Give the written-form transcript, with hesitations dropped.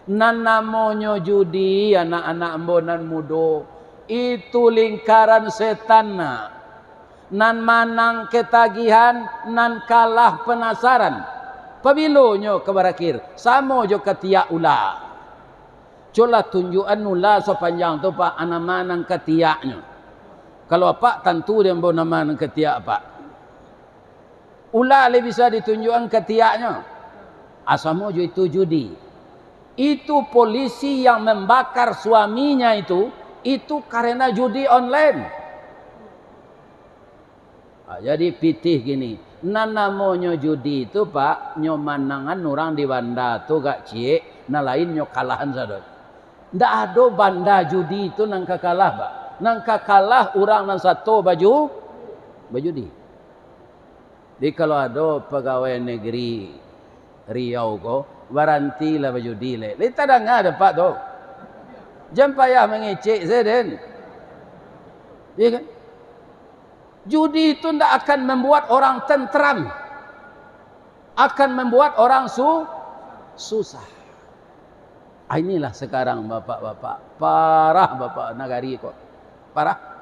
Nan namanya judi anak-anak embonan mudo itu lingkaran setan nan manang ketagihan nan kalah penasaran pabilonyo kebarakir samo jo ketiak ula cola tunjukan ula sepanjang tu pak anak manang ketiaknya kalau pak tentu dia mbona manang ketiak pak ula le bisa ditunjukkan ketiaknya asamo jo itu judi. Itu polisi yang membakar suaminya itu karena judi online. Jadi pitih gini, nan namanya judi itu pak, nyomanangan orang di banda tu gak cie, na lain nyo kalahan sadot. Ndak ada banda judi itu nang kalah pak, nang kalah orang nang satu baju di. Jadi kalau ada pegawai negeri Riau ko waranti lah baju dile. Lita dah nggak ada pak tu. Jangan payah mengecek saya den. Ya kan? Judi itu tidak akan membuat orang tentram. Akan membuat orang susah. Inilah sekarang bapak-bapak. Parah bapak nagari kok. Parah.